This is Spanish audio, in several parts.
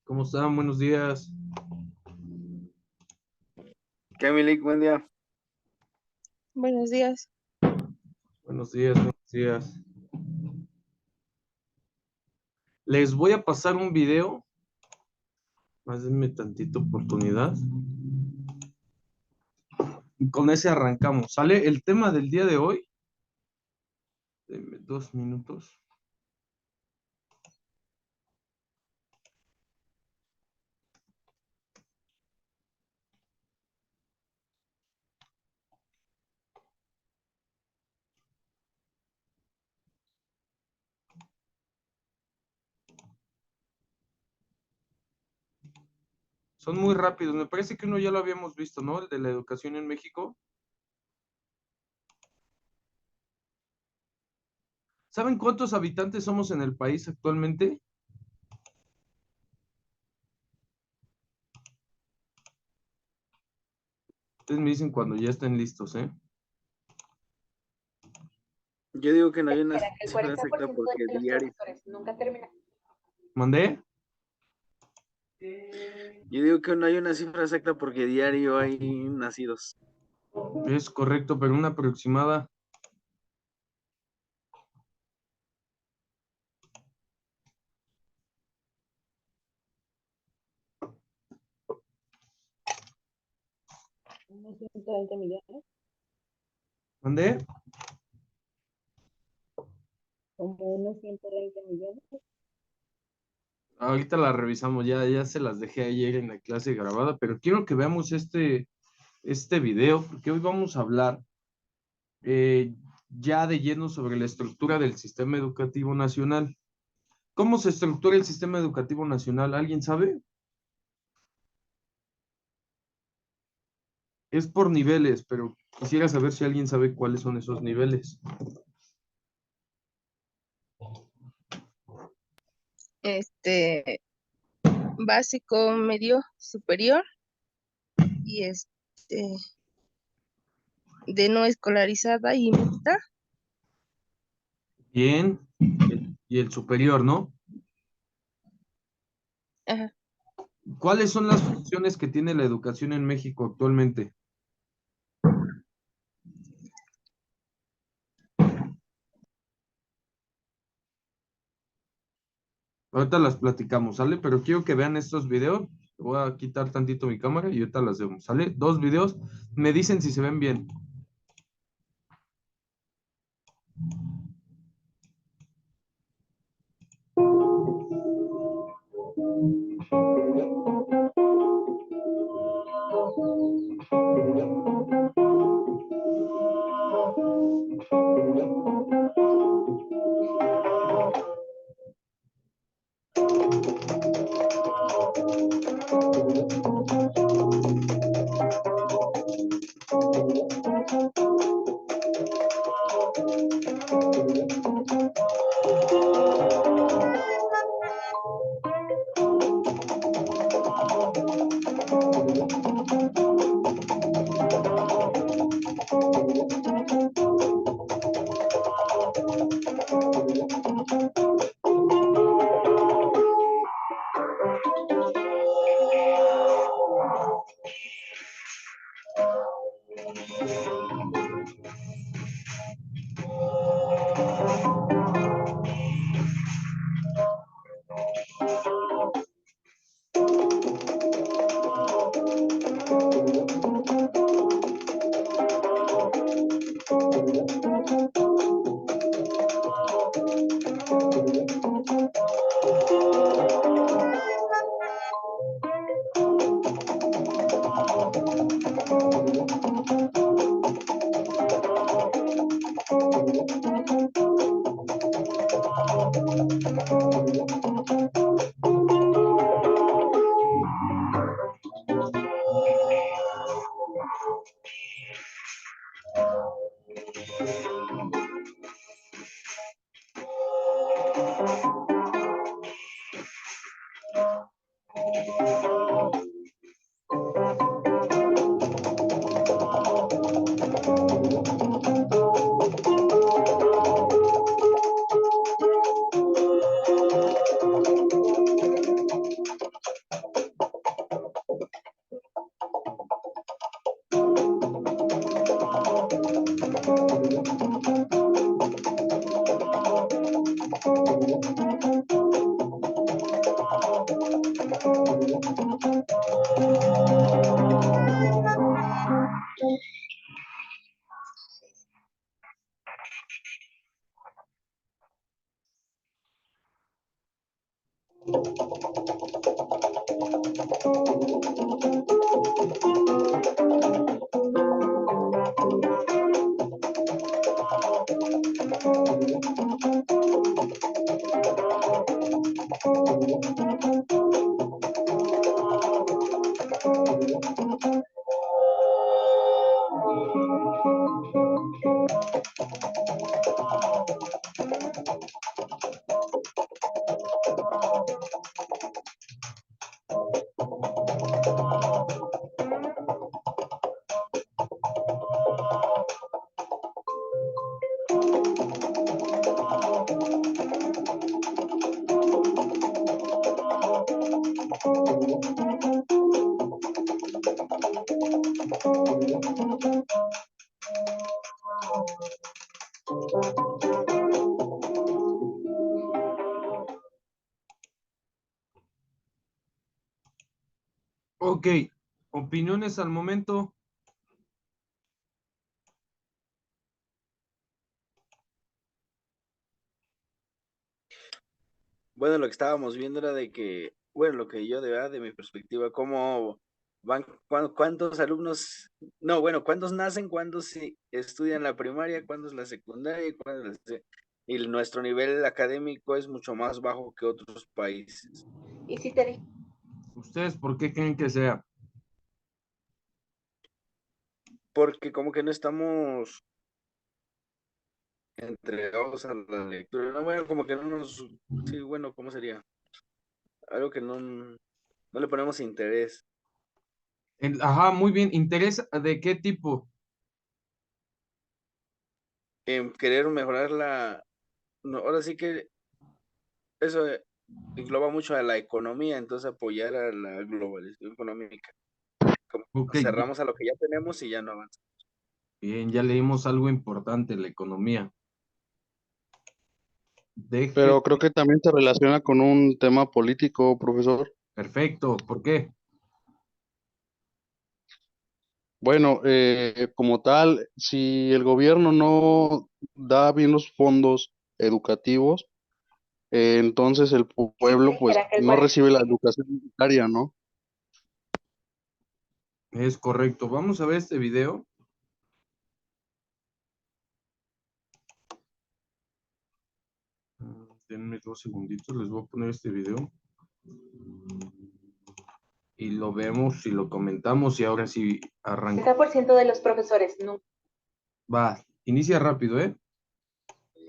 ¿Cómo están? Buenos días. ¿Qué, Milik? Buen día. Buenos días. Buenos días, buenos días. Les voy a pasar un video. Más denme tantita oportunidad. Y con ese arrancamos. ¿Sale? El tema del día de hoy. Denme 2 minutos. Son muy rápidos. Me parece que uno ya lo habíamos visto, ¿no? El de la educación en México. ¿Saben cuántos habitantes somos en el país actualmente? Ustedes me dicen cuando ya estén listos, ¿eh? Yo digo que no hay una Espera, que el cifra exacta 40% porque de los diario. profesores nunca termina. ¿Mandé? Yo digo que no hay una cifra exacta porque diario hay nacidos. Es correcto, pero una aproximada. Unos 120 millones, ¿Mandé? como unos 120 millones. Ahorita la revisamos, ya se las dejé ayer en la clase grabada, pero quiero que veamos este video, porque hoy vamos a hablar ya de lleno sobre la estructura del sistema educativo nacional. ¿Cómo se estructura el sistema educativo nacional? ¿Alguien sabe? Es por niveles, pero quisiera saber si alguien sabe cuáles son esos niveles. Básico, medio, superior y de no escolarizada y mixta. Bien, y el superior, ¿no? Ajá. ¿Cuáles son las funciones que tiene la educación en México actualmente? Ahorita las platicamos, ¿sale? Pero quiero que vean estos videos. Voy a quitar tantito mi cámara y ahorita las vemos, ¿sale? 2 videos. Me dicen si se ven bien. Ok, opiniones al momento. Bueno, lo que estábamos viendo era de que, bueno, lo que yo de verdad, de mi perspectiva, cómo van, cuántos alumnos, no, bueno, cuántos nacen, cuántos sí estudian la primaria, cuántos la secundaria, y nuestro nivel académico es mucho más bajo que otros países. Y si te dije, ¿Ustedes por qué creen que sea? Porque como que no estamos entregados a la lectura. No, bueno, como que no nos, sí, bueno, ¿cómo sería? Algo que no le ponemos interés Ajá, muy bien. ¿Interés de qué tipo? en querer mejorar no, ahora sí que eso engloba mucho a la economía, entonces apoyar a la globalización económica. Como que Ok, nos cerramos a lo que ya tenemos y ya no avanzamos. bien, ya leímos algo importante, la economía. Deje, Pero creo que también se relaciona con un tema político, profesor. perfecto. ¿Por qué? Bueno, como tal, si el gobierno no da bien los fondos educativos, entonces el pueblo pues no recibe la educación necesaria, ¿no? Es correcto. Vamos a ver este video. Denme 2 segunditos, les voy a poner este video. Y lo vemos y lo comentamos y ahora sí arranca. 40% de los profesores no. Va, inicia rápido, ¿eh?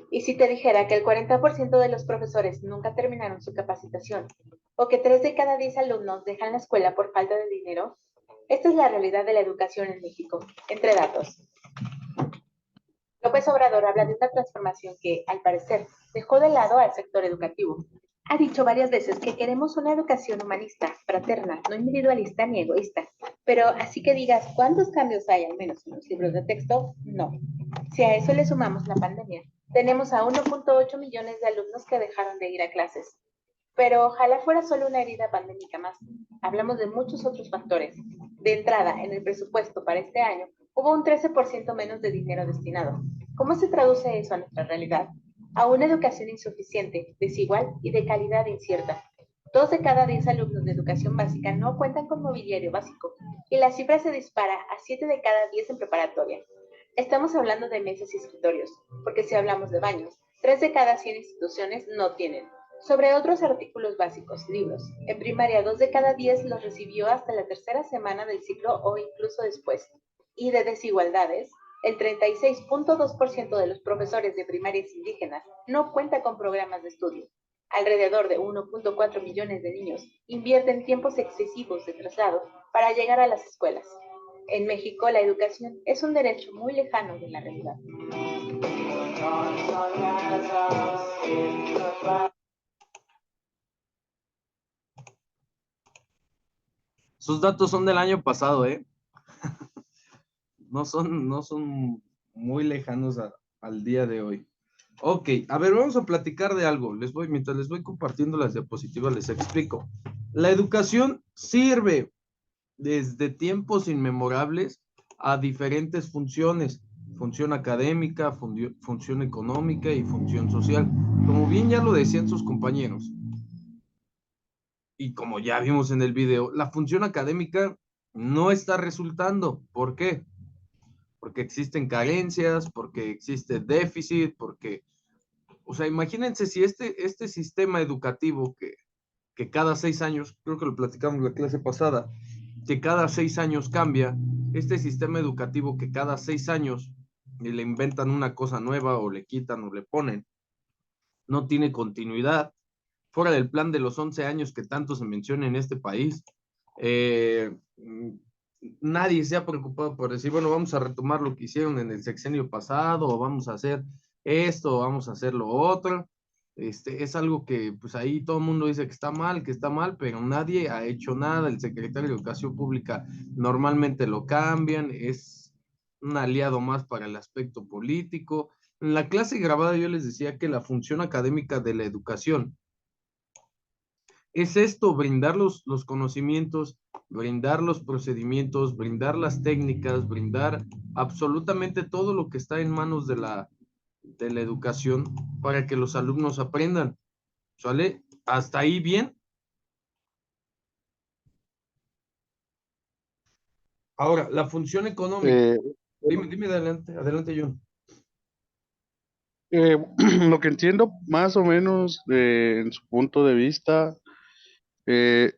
Y si te dijera que el 40% de los profesores nunca terminaron su capacitación, o que 3 de cada 10 alumnos dejan la escuela por falta de dinero, esta es la realidad de la educación en México, entre datos. López Obrador habla de una transformación que, al parecer, dejó de lado al sector educativo. Ha dicho varias veces que queremos una educación humanista, fraterna, no individualista ni egoísta. Pero así que digas, ¿cuántos cambios hay, al menos en los libros de texto? No. Si a eso le sumamos la pandemia, tenemos a 1.8 millones de alumnos que dejaron de ir a clases. Pero ojalá fuera solo una herida pandémica más. Hablamos de muchos otros factores. De entrada, en el presupuesto para este año, hubo un 13% menos de dinero destinado. ¿Cómo se traduce eso a nuestra realidad? A una educación insuficiente, desigual y de calidad incierta. 2 de cada 10 alumnos de educación básica no cuentan con mobiliario básico y la cifra se dispara a 7 de cada 10 en preparatoria. Estamos hablando de mesas y escritorios, porque si hablamos de baños, 3 de cada 100 instituciones no tienen. Sobre otros artículos básicos, libros. En primaria, 2 de cada 10 los recibió hasta la tercera semana del ciclo o incluso después. Y de desigualdades, el 36.2% de los profesores de primarias indígenas no cuenta con programas de estudio. Alrededor de 1.4 millones de niños invierten tiempos excesivos de traslado para llegar a las escuelas. En México, la educación es un derecho muy lejano de la realidad. Sus datos son del año pasado, ¿eh? No son muy lejanos al día de hoy. Ok, a ver, vamos a platicar de algo. Mientras les voy compartiendo las diapositivas, les explico. La educación sirve desde tiempos inmemorables a diferentes funciones. Función académica, función económica y función social. Como bien ya lo decían sus compañeros, y como ya vimos en el video, la función académica no está resultando. ¿Por qué? Porque existen carencias, porque existe déficit, porque, o sea, imagínense si este sistema educativo que cada 6 años, creo que lo platicamos en la clase pasada, que cada 6 años cambia, este sistema educativo que cada 6 años le inventan una cosa nueva o le quitan o le ponen, no tiene continuidad, fuera del plan de los 11 años que tanto se menciona en este país. Eh, Nadie se ha preocupado por decir, bueno, vamos a retomar lo que hicieron en el sexenio pasado, o vamos a hacer esto, o vamos a hacer lo otro. Es algo que pues ahí todo el mundo dice que está mal, pero nadie ha hecho nada. El secretario de Educación Pública normalmente lo cambian, es un aliado más para el aspecto político. En la clase grabada yo les decía que la función académica de la educación es esto, brindar los conocimientos, brindar los procedimientos, brindar las técnicas, brindar absolutamente todo lo que está en manos de la educación para que los alumnos aprendan. ¿Sale? ¿Hasta ahí bien? Ahora, la función económica. Eh, Dime adelante, adelante, John. eh, lo que entiendo más o menos en su punto de vista, eh,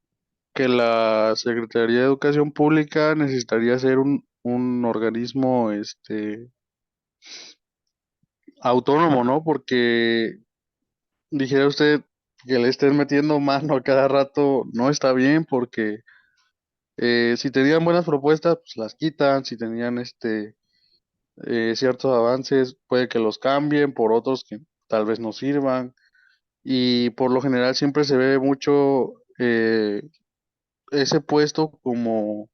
que la Secretaría de Educación Pública necesitaría ser un organismo autónomo, ¿no? Porque dijera usted que le estén metiendo mano a cada rato, no está bien, porque si tenían buenas propuestas, pues las quitan, si tenían ciertos avances, puede que los cambien por otros que tal vez no sirvan, y por lo general siempre se ve mucho ese puesto como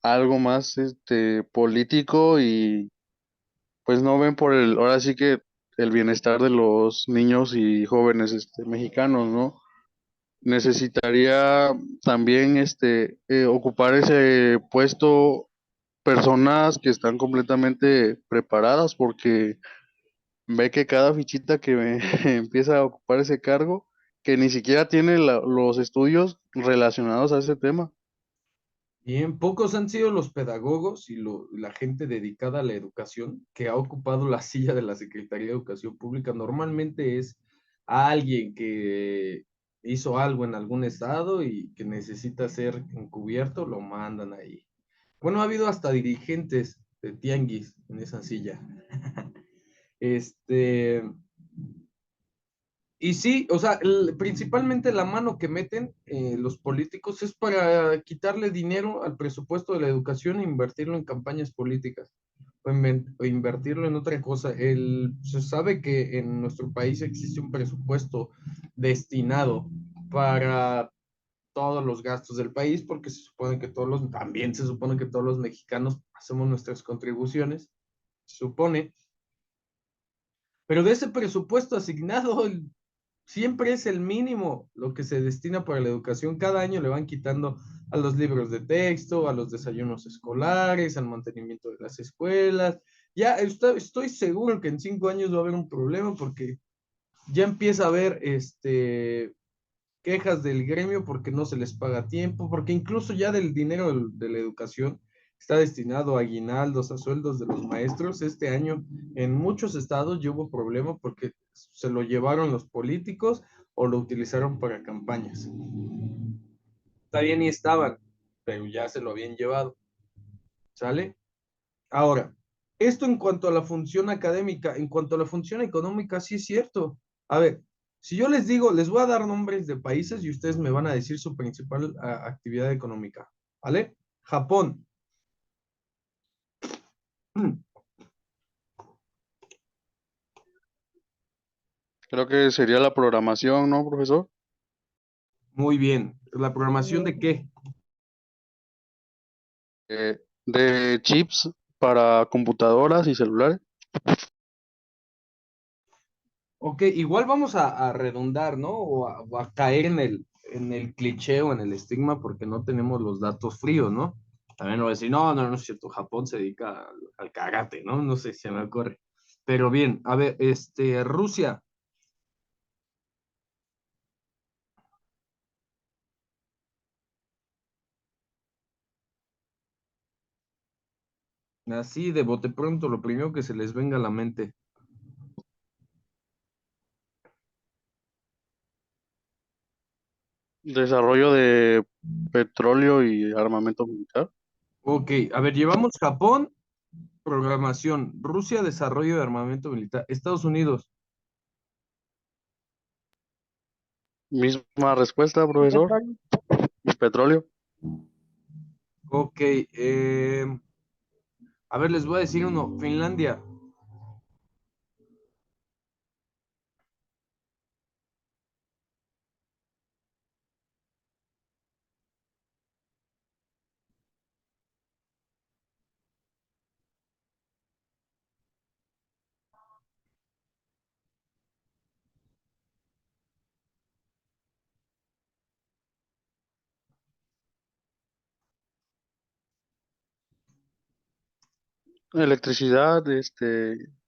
algo más político, y pues no ven por ahora sí que el bienestar de los niños y jóvenes mexicanos, ¿no? Necesitaría también ocupar ese puesto personas que están completamente preparadas, porque ve que cada fichita que empieza a ocupar ese cargo, que ni siquiera tiene los estudios relacionados a ese tema. Bien, pocos han sido los pedagogos y la gente dedicada a la educación que ha ocupado la silla de la Secretaría de Educación Pública. Normalmente es alguien que hizo algo en algún estado y que necesita ser encubierto, lo mandan ahí. Bueno, ha habido hasta dirigentes de tianguis en esa silla. Este, y sí, o sea, principalmente la mano que meten los políticos es para quitarle dinero al presupuesto de la educación e invertirlo en campañas políticas o invertirlo en otra cosa. Se sabe que en nuestro país existe un presupuesto destinado para todos los gastos del país, porque también se supone que todos los mexicanos hacemos nuestras contribuciones, se supone, pero de ese presupuesto asignado, siempre es el mínimo lo que se destina para la educación. Cada año le van quitando a los libros de texto, a los desayunos escolares, al mantenimiento de las escuelas. Ya estoy seguro que en 5 años va a haber un problema porque ya empieza a haber quejas del gremio porque no se les paga a tiempo, porque incluso ya del dinero de la educación está destinado a aguinaldos, a sueldos de los maestros. Este año en muchos estados ya hubo problema porque se lo llevaron los políticos o lo utilizaron para campañas. Está bien y estaban, pero ya se lo habían llevado. ¿Sale? Ahora, esto en cuanto a la función académica, en cuanto a la función económica, sí es cierto. A ver, si yo les digo, les voy a dar nombres de países y ustedes me van a decir su principal actividad económica, ¿vale? Japón. Creo que sería la programación, ¿no, profesor? Muy bien. ¿La programación de qué? De chips para computadoras y celulares. Ok, igual vamos a redundar, ¿no? O a caer en el cliché o en el estigma porque no tenemos los datos fríos, ¿no? También no voy a decir, no, no, no es cierto, Japón se dedica al karate, ¿no? No sé, se me ocurre. Pero bien, a ver, Rusia. Así de bote pronto, lo primero que se les venga a la mente. Desarrollo de petróleo y armamento militar. Ok, a ver, llevamos Japón, programación, Rusia, desarrollo de armamento militar, Estados Unidos. Misma respuesta, profesor. El petróleo. Ok, a ver, les voy a decir uno, Finlandia. Electricidad,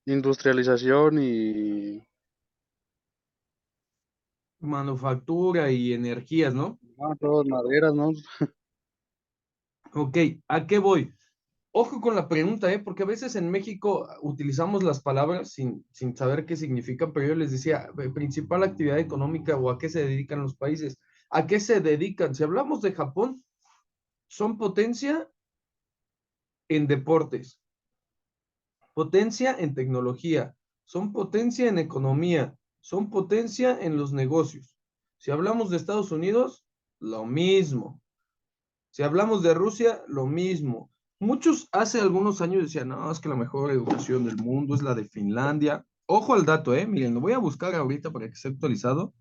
industrialización y Manufactura y energías, ¿no? todas maderas, ¿no? Ok, ¿a qué voy? Ojo con la pregunta, ¿eh? Porque a veces en México utilizamos las palabras sin saber qué significan, pero yo les decía, principal actividad económica o a qué se dedican los países. ¿A qué se dedican? Si hablamos de Japón, son potencia en deportes, potencia en tecnología, son potencia en economía, son potencia en los negocios. Si hablamos de Estados Unidos, lo mismo. Si hablamos de Rusia, lo mismo. Muchos hace algunos años decían, no, es que la mejor educación del mundo es la de Finlandia. Ojo al dato, miren, lo voy a buscar ahorita para que esté actualizado.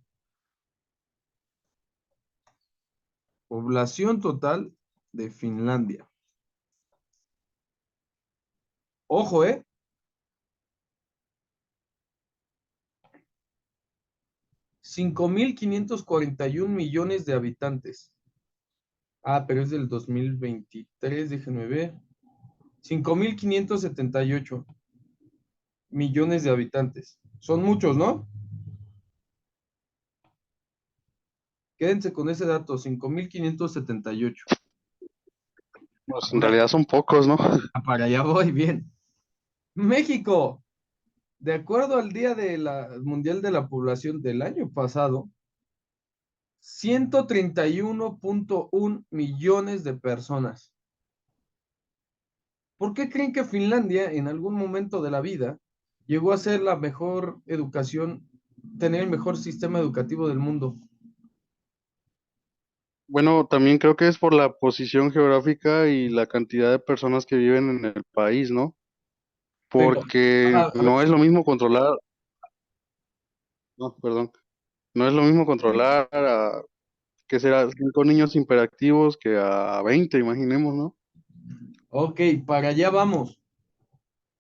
Población total de Finlandia. Ojo, 5.541 millones de habitantes. Ah, pero es del 2023, déjenme ver. 5.578 millones de habitantes. Son muchos, ¿no? Quédense con ese dato, 5.578. Pues en Ahora, realidad son pocos, ¿no? para allá voy, bien. México, de acuerdo al Día Mundial de la Población del año pasado, 131.1 millones de personas. ¿Por qué creen que Finlandia en algún momento de la vida llegó a ser la mejor educación, tener el mejor sistema educativo del mundo? Bueno, también creo que es por la posición geográfica y la cantidad de personas que viven en el país, ¿no? Pero, Porque a ver, no es lo mismo controlar, no, perdón, no es lo mismo controlar a, que será, 5 niños hiperactivos que a 20, imaginemos, ¿no? ok, para allá vamos.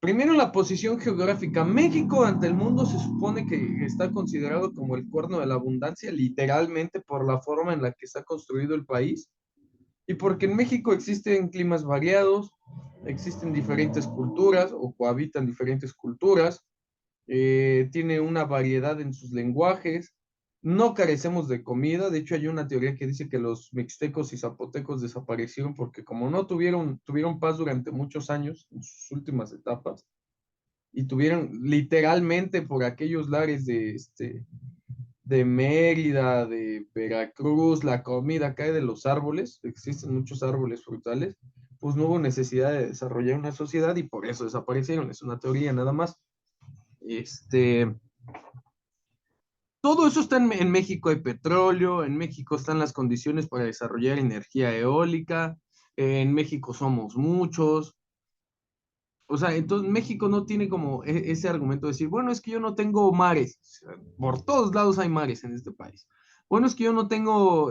Primero, la posición geográfica. México ante el mundo se supone que está considerado como el cuerno de la abundancia, literalmente por la forma en la que está construido el país y porque en México existen climas variados, existen diferentes culturas o cohabitan diferentes culturas, tiene una variedad en sus lenguajes, no carecemos de comida, de hecho hay una teoría que dice que los mixtecos y zapotecos desaparecieron porque como no tuvieron paz durante muchos años en sus últimas etapas, y tuvieron literalmente por aquellos lares de Mérida, de Veracruz, la comida cae de los árboles, existen muchos árboles frutales, pues no hubo necesidad de desarrollar una sociedad y por eso desaparecieron, es una teoría nada más. Este, todo eso está en México, hay petróleo, en México están las condiciones para desarrollar energía eólica, en México somos muchos, o sea, entonces México no tiene como ese argumento de decir, bueno, es que yo no tengo mares. O sea, por todos lados hay mares en este país. Bueno, es que yo no tengo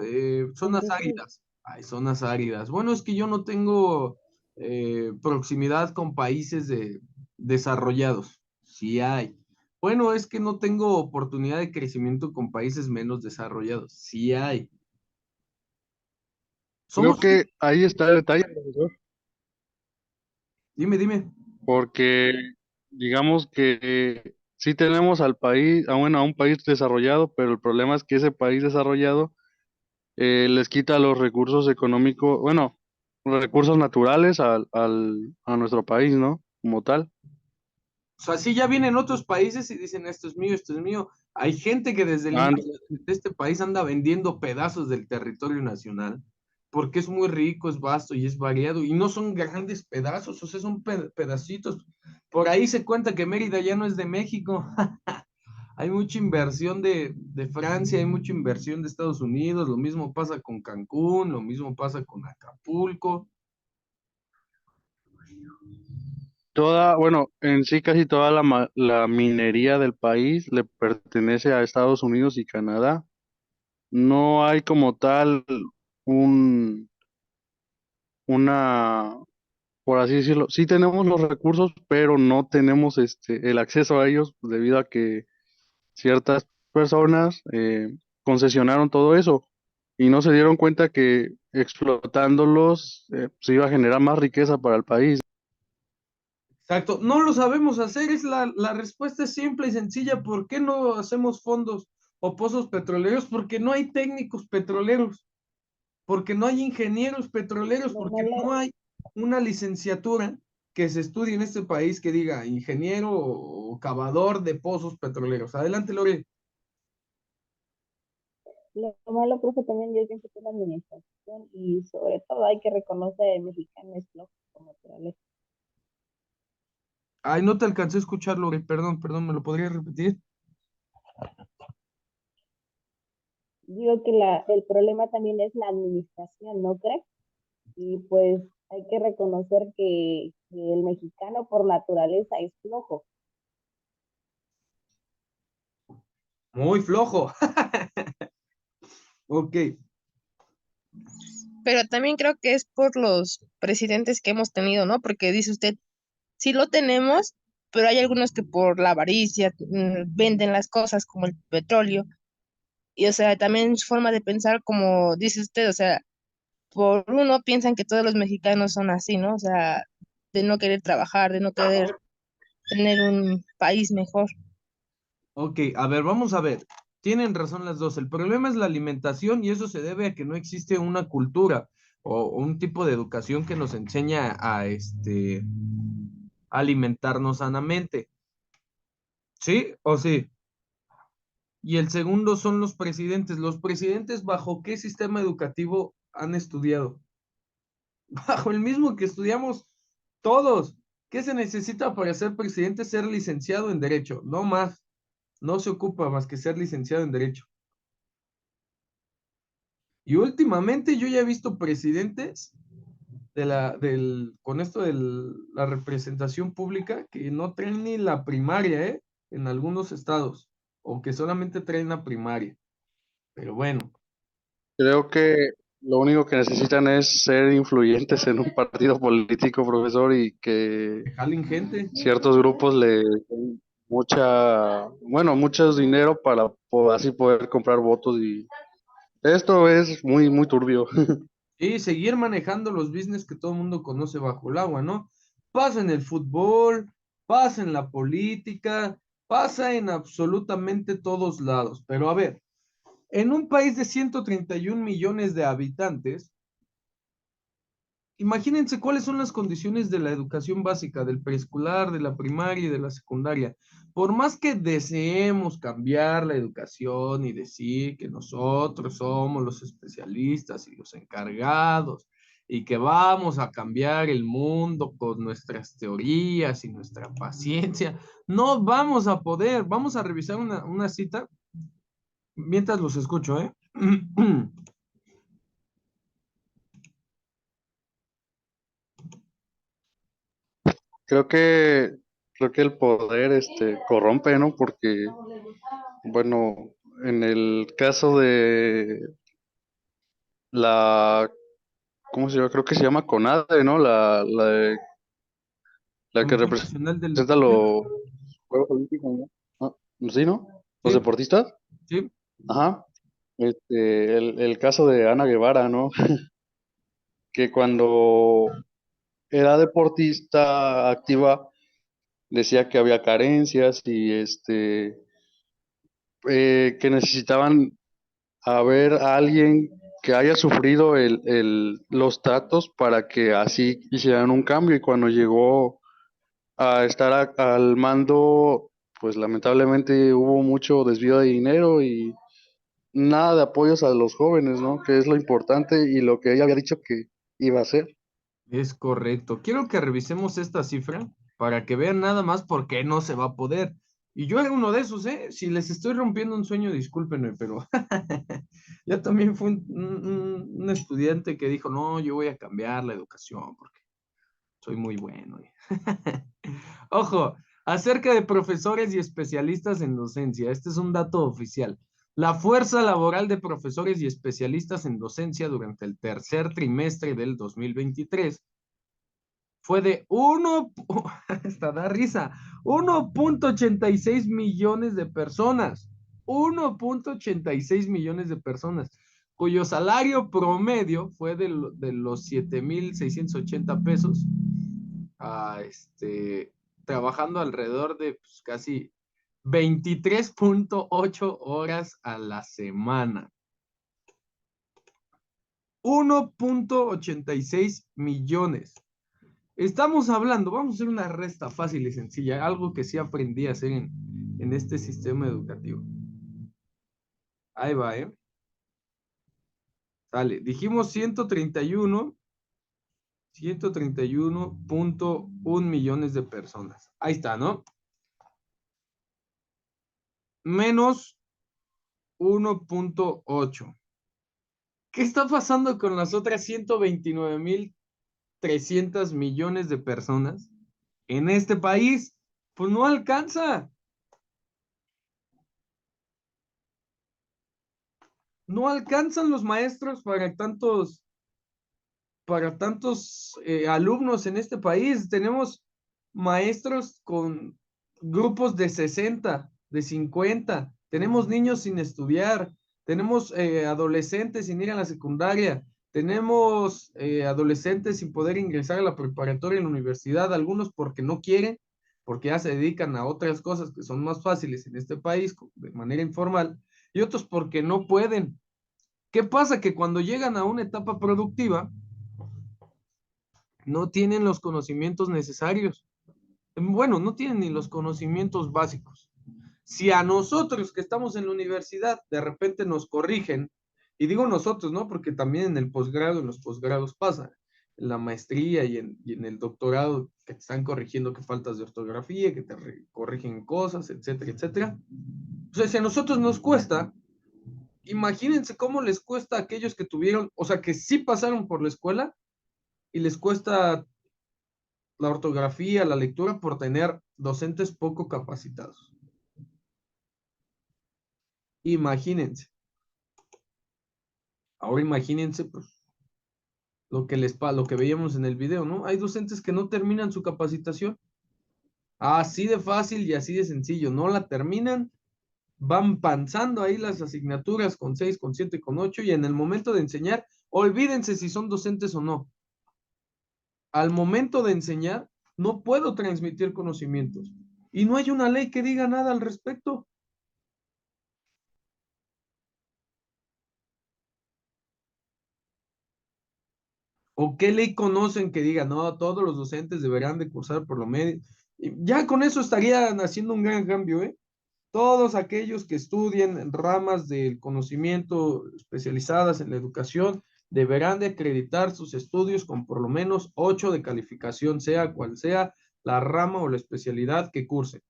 zonas áridas. Hay zonas áridas. Bueno, es que yo no tengo proximidad con países desarrollados. Sí hay. Bueno, es que no tengo oportunidad de crecimiento con países menos desarrollados. Sí hay. Creo Somos, que ahí está el detalle, profesor, dime, dime. porque digamos que sí tenemos al país, bueno, a un país desarrollado, pero el problema es que ese país desarrollado les quita los recursos económicos, bueno, recursos naturales a nuestro país, ¿no? Como tal. O sea, sí, ya vienen otros países y dicen, esto es mío, esto es mío. Hay gente que desde el And- inicio de este país anda vendiendo pedazos del territorio nacional, porque es muy rico, es vasto y es variado, y no son grandes pedazos, o sea, son pedacitos. Por ahí se cuenta que Mérida ya no es de México. Hay mucha inversión de Francia, hay mucha inversión de Estados Unidos, lo mismo pasa con Cancún, lo mismo pasa con Acapulco. bueno, en sí casi toda la minería del país le pertenece a Estados Unidos y Canadá. No hay como tal un, una, por así decirlo, sí tenemos los recursos, pero no tenemos el acceso a ellos debido a que ciertas personas concesionaron todo eso y no se dieron cuenta que explotándolos se iba a generar más riqueza para el país. Exacto, no lo sabemos hacer, la respuesta es simple y sencilla. ¿Por qué no hacemos fondos o pozos petroleros? Porque no hay técnicos petroleros, porque no hay ingenieros petroleros, porque no hay una licenciatura que se estudie en este país que diga ingeniero o cavador de pozos petroleros. Adelante, Lore. Lo malo, profe, también yo pienso que es la administración y sobre todo hay que reconocer el mexicano es flojo por naturaleza. Ay, no te alcancé a escuchar, Lore, perdón, ¿me lo podrías repetir? Digo que el problema también es la administración, ¿no crees? Y pues hay que reconocer que el mexicano por naturaleza es flojo. Muy flojo. Ok. Pero también creo que es por los presidentes que hemos tenido, ¿no? Porque dice usted, sí lo tenemos, pero hay algunos que por la avaricia venden las cosas como el petróleo. Y o sea, también su forma de pensar, como dice usted, o sea, por uno piensan que todos los mexicanos son así, ¿no? O sea, de no querer trabajar, de no querer tener un país mejor. Ok, a ver, vamos a ver. Tienen razón las dos. El problema es la alimentación y eso se debe a que no existe una cultura o un tipo de educación que nos enseña a alimentarnos sanamente. ¿Sí o sí? Y el segundo son los presidentes. ¿Los presidentes bajo qué sistema educativo han estudiado? Bajo el mismo que estudiamos todos. ¿Qué se necesita para ser presidente? Ser licenciado en Derecho, no más. No se ocupa más que ser licenciado en Derecho. Y últimamente yo ya he visto presidentes con esto de la representación pública que no traen ni la primaria, ¿eh? En algunos estados, o que solamente traen la primaria. Pero bueno, Creo que lo único que necesitan es ser influyentes en un partido político, profesor, y que que jalen gente. ciertos grupos le den mucho dinero para así poder comprar votos y esto es muy, muy turbio. Y seguir manejando los business que todo el mundo conoce bajo el agua, ¿no? Pasa en el fútbol, pasa en la política, pasa en absolutamente todos lados. Pero a ver, en un país de 131 millones de habitantes, imagínense cuáles son las condiciones de la educación básica, del preescolar, de la primaria y de la secundaria. Por más que deseemos cambiar la educación y decir que nosotros somos los especialistas y los encargados y que vamos a cambiar el mundo con nuestras teorías y nuestra paciencia, no vamos a poder. Vamos a revisar una cita mientras los escucho, ¿eh? Creo que, creo que el poder corrompe, ¿no? Porque, bueno, en el caso de la, ¿cómo se llama? Creo que se llama CONADE, ¿no? La que Comisión Nacional del representa Deporte. los Juegos Olímpicos, ¿no? Ah, ¿sí, no? Los Sí, deportistas. sí. Ajá. El caso de Ana Guevara, ¿no? Que cuando era deportista activa decía que había carencias y que necesitaban a ver a alguien que haya sufrido los tratos para que así hicieran un cambio y cuando llegó a estar al mando, pues lamentablemente hubo mucho desvío de dinero y nada de apoyos a los jóvenes, ¿no? Que es lo importante y lo que ella había dicho que iba a hacer. Es correcto. Quiero que revisemos esta cifra para que vean nada más por qué no se va a poder. Y yo era uno de esos, ¿eh? Si les estoy rompiendo un sueño, discúlpenme, pero yo también fui un estudiante que dijo, no, yo voy a cambiar la educación porque soy muy bueno. Ojo, acerca de profesores y especialistas en docencia, este es un dato oficial. La fuerza laboral de profesores y especialistas en docencia durante el tercer trimestre del 2023 fue de hasta da risa, 1.86 millones de personas, 1.86 millones de personas, cuyo salario promedio fue de los 7,680 pesos, trabajando alrededor de pues, casi 23.8 horas a la semana. 1.86 millones. Estamos hablando, vamos a hacer una resta fácil y sencilla, algo que sí aprendí a hacer en este sistema educativo. Ahí va, ¿eh? Sale, dijimos 131.1 millones de personas. Ahí está, ¿no? Menos 1.8. ¿Qué está pasando con las otras 129,300 millones de personas en este país? Pues no alcanza. No alcanzan los maestros para tantos alumnos en este país. Tenemos maestros con grupos de 60, de 50. Tenemos niños sin estudiar. Tenemos adolescentes sin ir a la secundaria. Tenemos adolescentes sin poder ingresar a la preparatoria en la universidad. Algunos porque no quieren, porque ya se dedican a otras cosas que son más fáciles en este país de manera informal. Y otros porque no pueden. ¿Qué pasa? Que cuando llegan a una etapa productiva, no tienen los conocimientos necesarios. Bueno, no tienen ni los conocimientos básicos. Si a nosotros que estamos en la universidad de repente nos corrigen, y digo nosotros, ¿no? Porque también en el posgrado, en los posgrados pasa, en la maestría y en el doctorado, que te están corrigiendo que faltas de ortografía, que te corrigen cosas, etcétera, etcétera. O sea, si a nosotros nos cuesta, imagínense cómo les cuesta a aquellos que tuvieron, o sea, que sí pasaron por la escuela y les cuesta la ortografía, la lectura por tener docentes poco capacitados. Imagínense. Ahora imagínense pues, lo que veíamos en el video, ¿no? Hay docentes que no terminan su capacitación. Así de fácil y así de sencillo. No la terminan, van panzando ahí las asignaturas con 6, con 7, con 8 y en el momento de enseñar, olvídense si son docentes o no. Al momento de enseñar, no puedo transmitir conocimientos. Y no hay una ley que diga nada al respecto. ¿O qué ley conocen que diga, no, todos los docentes deberán de cursar por lo menos? Ya con eso estarían haciendo un gran cambio, ¿eh? Todos aquellos que estudien ramas del conocimiento especializadas en la educación deberán de acreditar sus estudios con por lo menos 8 de calificación, sea cual sea la rama o la especialidad que curse.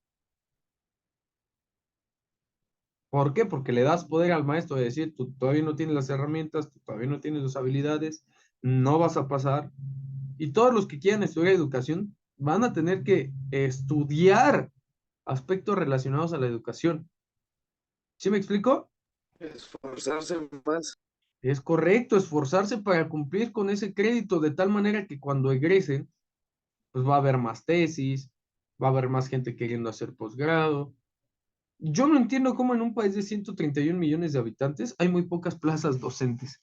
¿Por qué? Porque le das poder al maestro de decir, tú todavía no tienes las herramientas, tú todavía no tienes las habilidades, no vas a pasar. Y todos los que quieran estudiar educación van a tener que estudiar aspectos relacionados a la educación. ¿Sí me explico? Esforzarse más. Es correcto, esforzarse para cumplir con ese crédito de tal manera que cuando egresen, pues va a haber más tesis, va a haber más gente queriendo hacer posgrado. Yo no entiendo cómo en un país de 131 millones de habitantes hay muy pocas plazas docentes.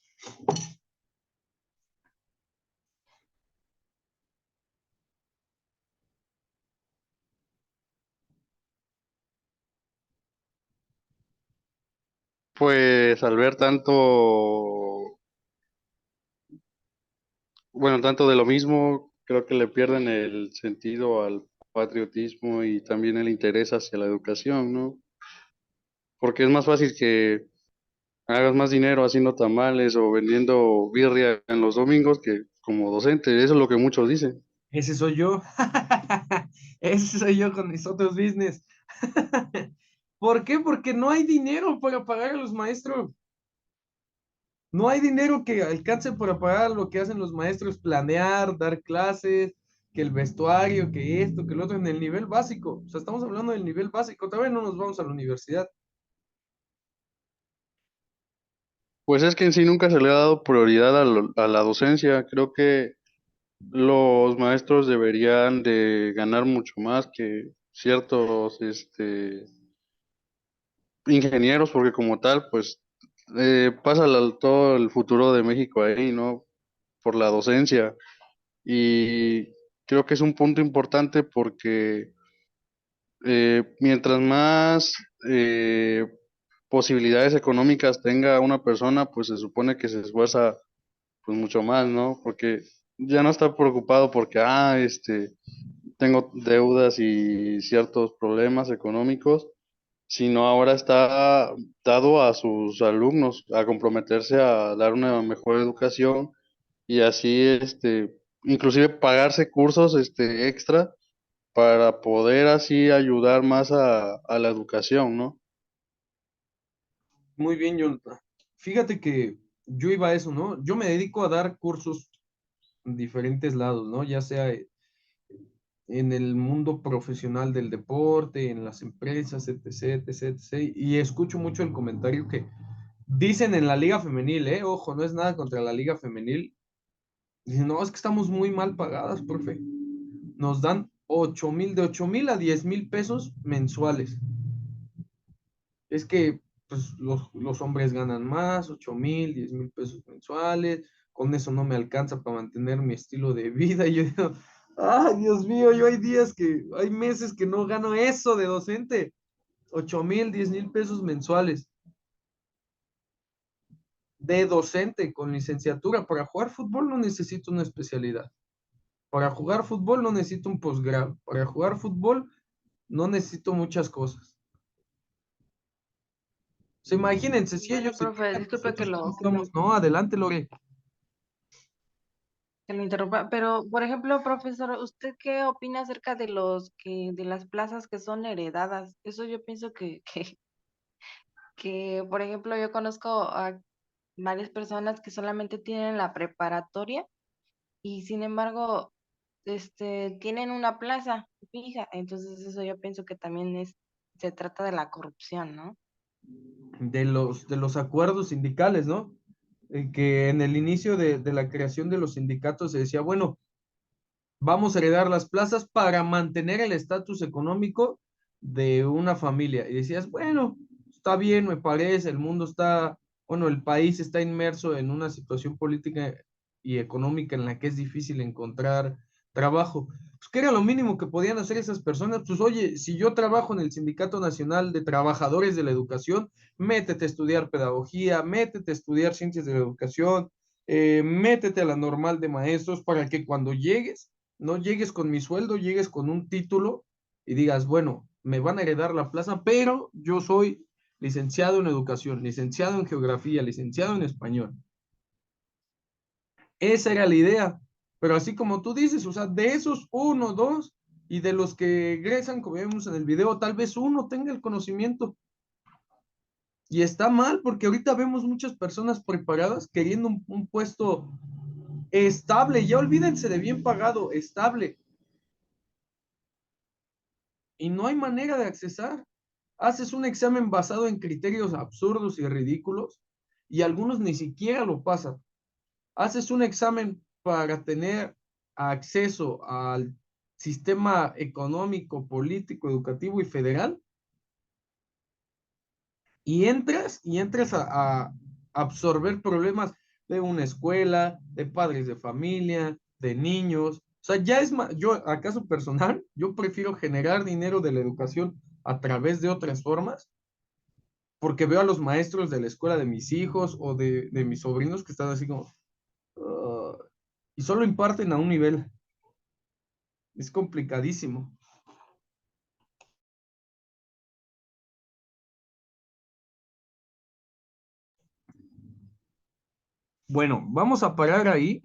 Pues al ver tanto bueno, tanto de lo mismo, creo que le pierden el sentido al patriotismo y también el interés hacia la educación, ¿no? Porque es más fácil que hagas más dinero haciendo tamales o vendiendo birria en los domingos que como docente. Eso es lo que muchos dicen. Ese soy yo. Ese soy yo con mis otros business. ¿Por qué? Porque no hay dinero para pagar a los maestros. No hay dinero que alcance para pagar lo que hacen los maestros, planear, dar clases, que el vestuario, que esto, que lo otro, en el nivel básico. O sea, estamos hablando del nivel básico. Todavía no nos vamos a la universidad. Pues es que en sí nunca se le ha dado prioridad a la docencia. Creo que los maestros deberían de ganar mucho más que ciertos, ingenieros, porque como tal, pues pasa todo el futuro de México ahí, ¿no? Por la docencia. Y creo que es un punto importante porque mientras más posibilidades económicas tenga una persona, pues se supone que se esfuerza pues mucho más, ¿no? Porque ya no está preocupado porque, tengo deudas y ciertos problemas económicos, sino ahora está dado a sus alumnos a comprometerse a dar una mejor educación y así, inclusive pagarse cursos, extra para poder así ayudar más a la educación, ¿no? Muy bien, Jonathan. Fíjate que yo iba a eso, ¿no? Yo me dedico a dar cursos en diferentes lados, ¿no? Ya sea en el mundo profesional del deporte, en las empresas, etc., etc., etc. Y escucho mucho el comentario que dicen en la liga femenil, ¿eh? Ojo, no es nada contra la liga femenil. Dicen, no, es que estamos muy mal pagadas, profe. Nos dan 8,000, de 8,000 a 10,000 pesos mensuales. Es que pues, los hombres ganan más, 8,000, 10,000 pesos mensuales. Con eso no me alcanza para mantener mi estilo de vida. Y yo digo, ay, Dios mío, yo hay días hay meses que no gano eso de docente. 8,000, 10,000 pesos mensuales de docente con licenciatura. Para jugar fútbol no necesito una especialidad. Para jugar fútbol no necesito un posgrado. Para jugar fútbol no necesito muchas cosas. O sea, imagínense, si Bueno, ellos se profe, quejan, disculpe nosotros cómo estamos. No, adelante, Lore. que lo interrumpa, pero por ejemplo, profesor, ¿usted qué opina acerca de de las plazas que son heredadas? Eso yo pienso que, por ejemplo, yo conozco a varias personas que solamente tienen la preparatoria y sin embargo, tienen una plaza fija. Entonces eso yo pienso que también se trata de la corrupción, ¿no? De los acuerdos sindicales, ¿no? Que en el inicio de la creación de los sindicatos se decía, bueno, vamos a heredar las plazas para mantener el estatus económico de una familia. Y decías, bueno, está bien, me parece, bueno, el país está inmerso en una situación política y económica en la que es difícil encontrar trabajo. Pues, ¿qué era lo mínimo que podían hacer esas personas? Pues, oye, si yo trabajo en el Sindicato Nacional de Trabajadores de la Educación, métete a estudiar pedagogía, métete a estudiar ciencias de la educación, métete a la normal de maestros para que cuando llegues no llegues con mi sueldo, llegues con un título y digas, bueno, me van a heredar la plaza, pero yo soy licenciado en educación, licenciado en geografía, licenciado en español. Esa era la idea. Pero así como tú dices, o sea, de esos uno, dos, y de los que egresan, como vemos en el video, tal vez uno tenga el conocimiento. Y está mal, porque ahorita vemos muchas personas preparadas queriendo un puesto estable. Ya olvídense de bien pagado, estable. Y no hay manera de accesar. Haces un examen basado en criterios absurdos y ridículos y algunos ni siquiera lo pasan. Haces un examen para tener acceso al sistema económico, político, educativo y federal y entras a absorber problemas de una escuela, de padres de familia, de niños. O sea, ya es más, yo, acaso personal, yo prefiero generar dinero de la educación a través de otras formas, porque veo a los maestros de la escuela de mis hijos o de mis sobrinos que están así como, "Ah", y solo imparten a un nivel. Es complicadísimo. Bueno, vamos a parar ahí.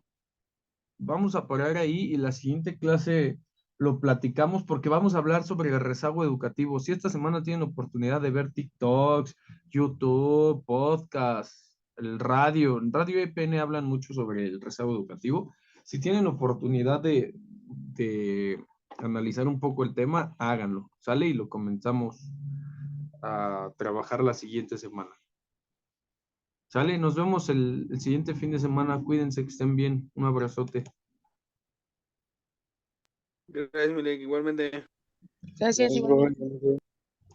Vamos a parar ahí y la siguiente clase lo platicamos porque vamos a hablar sobre el rezago educativo. Si esta semana tienen oportunidad de ver TikToks, YouTube, podcasts, el radio, en Radio EPN hablan mucho sobre el rezago educativo. Si tienen oportunidad de analizar un poco el tema, háganlo, ¿sale? Y lo comenzamos a trabajar la siguiente semana. ¿Sale? Nos vemos el siguiente fin de semana. Cuídense, que estén bien. Un abrazote. Gracias, Milik, igualmente. Gracias, igualmente. Bueno,